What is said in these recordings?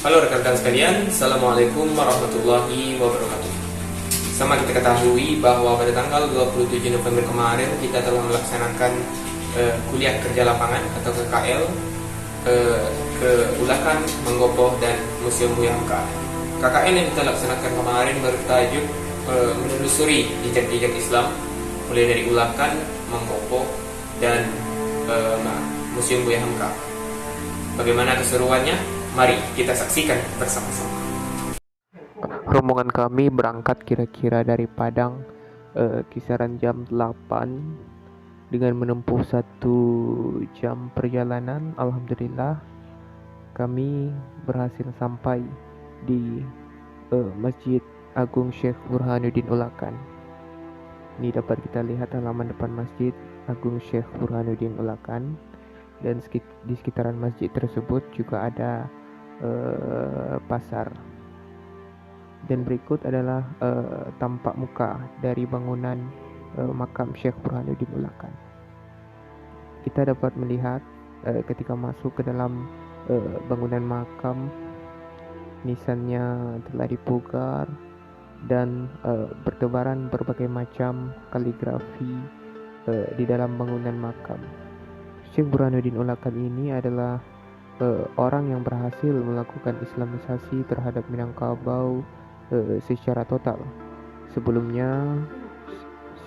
Halo rekan-rekan sekalian, Assalamualaikum warahmatullahi wabarakatuh. Sama kita ketahui bahwa pada tanggal 27 November kemarin kita telah melaksanakan kuliah kerja lapangan atau KKL ke Ulakan, Manggopo, dan Museum Buya Hamka. KKL yang kita laksanakan kemarin bertajuk menelusuri jejak-jejak Islam mulai dari Ulakan, Manggopo, dan Museum Buya Hamka. Bagaimana keseruannya? Mari kita saksikan bersama-sama. Rombongan kami berangkat kira-kira dari Padang kisaran jam 8 dengan menempuh 1 jam perjalanan. Alhamdulillah kami berhasil sampai di Masjid Agung Syekh Burhanuddin Ulakan. Ini dapat kita lihat halaman depan Masjid Agung Syekh Burhanuddin Ulakan, dan di sekitaran masjid tersebut juga ada pasar. Dan berikut adalah tampak muka dari bangunan makam Syekh Burhanuddin Ulakan. Kita dapat melihat ketika masuk ke dalam bangunan makam, nisannya telah dipugar dan bertebaran berbagai macam kaligrafi di dalam bangunan makam. Syekh Burhanuddin Ulakan ini adalah orang yang berhasil melakukan Islamisasi terhadap Minangkabau secara total. Sebelumnya,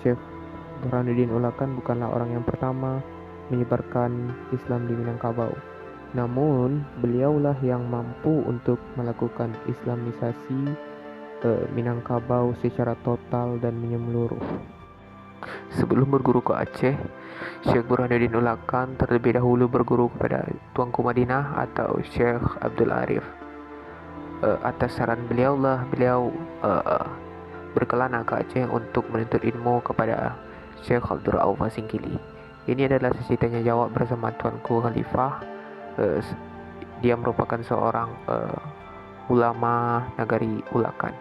Syekh Burhanuddin Ulakan bukanlah orang yang pertama menyebarkan Islam di Minangkabau. Namun, beliaulah yang mampu untuk melakukan Islamisasi Minangkabau secara total dan menyeluruh. Sebelum berguru ke Aceh, Syekh Burhanuddin Ulakan terlebih dahulu berguru kepada Tuanku Madinah atau Syekh Abdul Arif. Atas saran beliau berkelana ke Aceh untuk menuntut ilmu kepada Syekh Abdul Rauf Singkili. Ini adalah sesi tanya jawab bersama Tuanku Khalifah. Dia merupakan seorang ulama nagari Ulakan.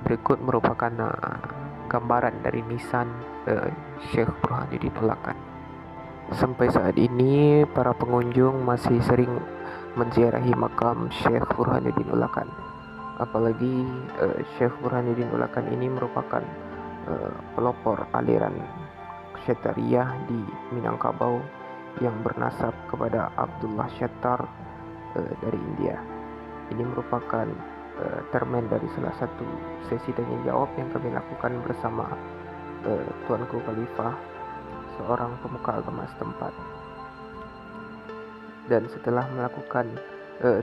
Berikut merupakan gambaran dari nisan Syekh Burhanuddin Ulakan. Sampai saat ini para pengunjung masih sering menziarahi makam Syekh Burhanuddin Ulakan. Apalagi Syekh Burhanuddin Ulakan ini merupakan pelopor aliran Syatariyah di Minangkabau yang bernasab kepada Abdullah Syattar dari India. Ini merupakan termen dari salah satu sesi tanya jawab yang kami lakukan bersama Tuanku Khalifah, seorang pemuka agama setempat. Dan setelah melakukan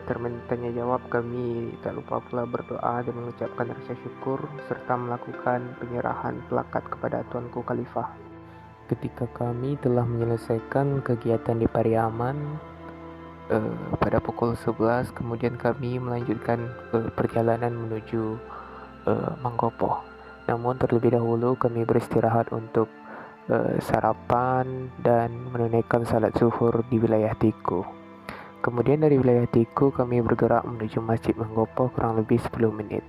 termen tanya jawab, kami tak lupa pula berdoa dan mengucapkan rasa syukur serta melakukan penyerahan plakat kepada Tuanku Khalifah. Ketika kami telah menyelesaikan kegiatan di Pariaman pada pukul 11, kemudian kami melanjutkan perjalanan menuju Manggopo. Namun terlebih dahulu kami beristirahat untuk sarapan dan menunaikan salat zuhur di wilayah Tiku. Kemudian dari wilayah Tiku kami bergerak menuju Masjid Manggopo kurang lebih 10 menit.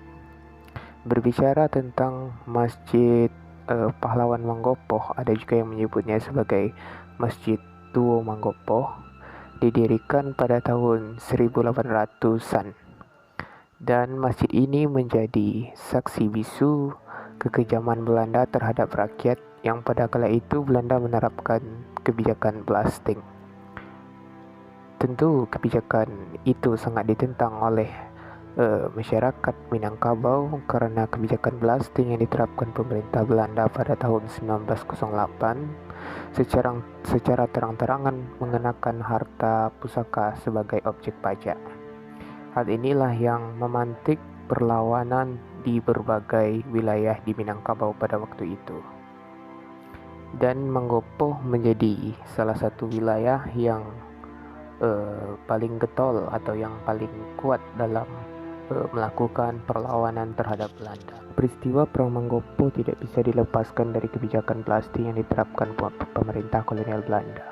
Berbicara tentang Masjid Pahlawan Manggopo, ada juga yang menyebutnya sebagai Masjid Tuo Manggopo. Didirikan pada tahun 1800-an, dan masjid ini menjadi saksi bisu kekejaman Belanda terhadap rakyat yang pada kala itu Belanda menerapkan kebijakan blasting. Tentu kebijakan itu sangat ditentang oleh masyarakat Minangkabau karena kebijakan blasting yang diterapkan pemerintah Belanda pada tahun 1908 secara terang-terangan mengenakan harta pusaka sebagai objek pajak. Hal inilah yang memantik perlawanan di berbagai wilayah di Minangkabau pada waktu itu. Dan Manggopo menjadi salah satu wilayah yang paling getol atau yang paling kuat dalam melakukan perlawanan terhadap Belanda. Peristiwa Perang Manggopo tidak bisa dilepaskan dari kebijakan blasting yang diterapkan pemerintah kolonial Belanda.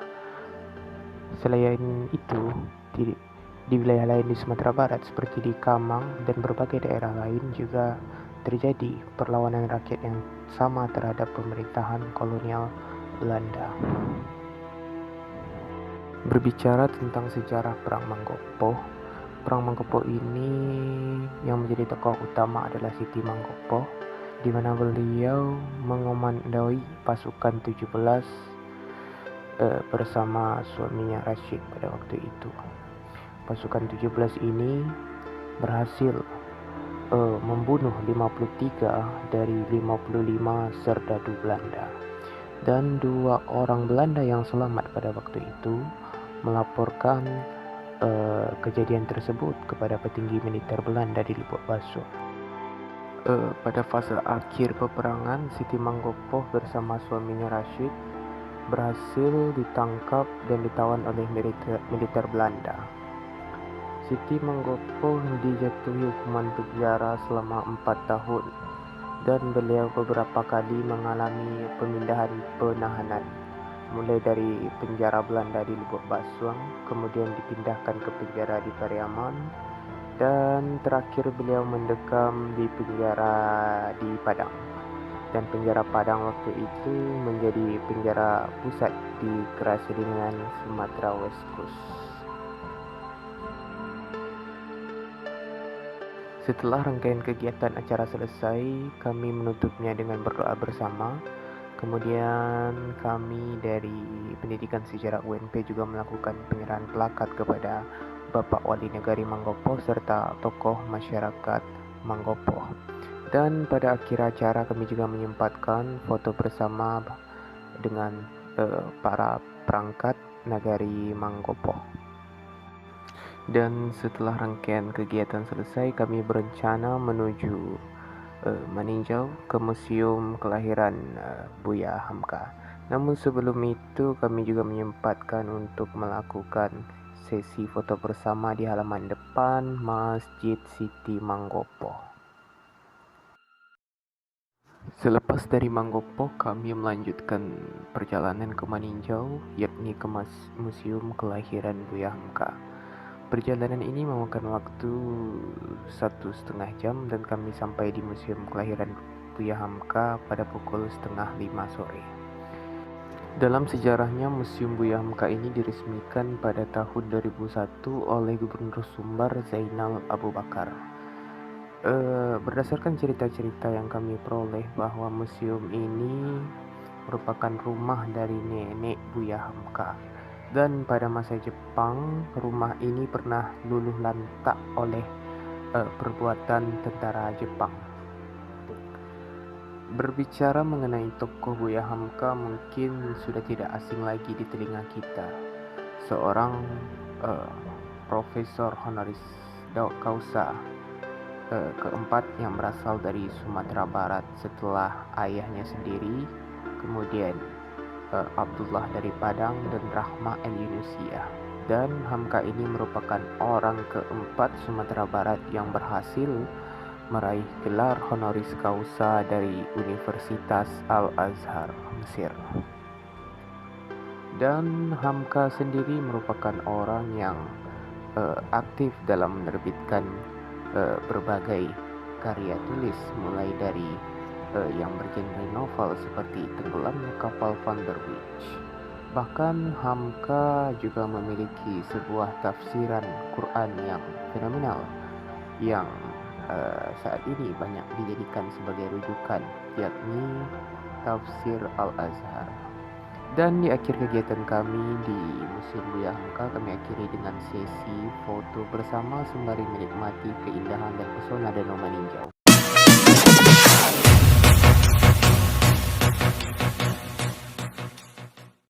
Selain itu, di wilayah lain di Sumatera Barat seperti di Kamang dan berbagai daerah lain juga terjadi perlawanan rakyat yang sama terhadap pemerintahan kolonial Belanda. Berbicara tentang sejarah Perang Manggopo, Perang Mangkopo ini yang menjadi tokoh utama adalah Siti Mangkopo, di mana beliau mengomandoi pasukan 17 bersama suaminya Rashid pada waktu itu. Pasukan 17 ini berhasil membunuh 53 dari 55 serdadu Belanda, dan 2 orang Belanda yang selamat pada waktu itu melaporkan kejadian tersebut kepada petinggi militer Belanda di Lubuk Baso. Pada fase akhir peperangan, Siti Mangkopo bersama suaminya Rashid berhasil ditangkap dan ditawan oleh militer Belanda. Siti Mangkopo dijatuhi hukuman penjara selama 4 tahun, dan beliau beberapa kali mengalami pemindahan penahanan, mulai dari penjara Belanda di Lubuk Basuang, kemudian dipindahkan ke penjara di Pariaman, dan terakhir beliau mendekam di penjara di Padang. Dan penjara Padang waktu itu menjadi penjara pusat di Keraselingan, Sumatera West Coast. Setelah rangkaian kegiatan acara selesai, kami menutupnya dengan berdoa bersama. Kemudian kami dari Pendidikan Sejarah UNP juga melakukan penyerahan plakat kepada Bapak Wali Negari Mangkopo serta tokoh masyarakat Mangkopo. Dan pada akhir acara kami juga menyempatkan foto bersama dengan para perangkat Nagari Mangkopo. Dan setelah rangkaian kegiatan selesai, kami berencana menuju meninjau ke museum kelahiran Buya Hamka. Namun sebelum itu kami juga menyempatkan untuk melakukan sesi foto bersama di halaman depan Masjid Siti Mangkopo. Selepas dari Mangkopo, kami melanjutkan perjalanan ke meninjau, yakni ke museum kelahiran Buya Hamka. Perjalanan ini memakan waktu 1,5 jam, dan kami sampai di Museum Kelahiran Buya Hamka pada pukul 4:30 sore. Dalam sejarahnya, Museum Buya Hamka ini diresmikan pada tahun 2001 oleh Gubernur Sumbar Zainal Abu Bakar. Berdasarkan cerita-cerita yang kami peroleh bahwa museum ini merupakan rumah dari nenek Buya Hamka. Dan pada masa Jepang, rumah ini pernah luluh lantak oleh perbuatan tentara Jepang. Berbicara mengenai tokoh Buya Hamka mungkin sudah tidak asing lagi di telinga kita. Seorang profesor honoris causa keempat yang berasal dari Sumatera Barat setelah ayahnya sendiri, kemudian Abdullah dari Padang, dan Rahma El Yunusia. Dan Hamka ini merupakan orang keempat Sumatera Barat yang berhasil meraih gelar honoris causa dari Universitas Al-Azhar, Mesir. Dan Hamka sendiri merupakan orang yang aktif dalam menerbitkan berbagai karya tulis, mulai dari yang bergenre novel seperti Tenggelamnya Kapal Van der Wijk. Bahkan Hamka juga memiliki sebuah tafsiran Quran yang fenomenal yang saat ini banyak dijadikan sebagai rujukan, yakni Tafsir Al-Azhar. Dan di akhir kegiatan kami di Museum Buya Hamka, kami akhiri dengan sesi foto bersama sembari menikmati keindahan dan pesona Danau Meninjau.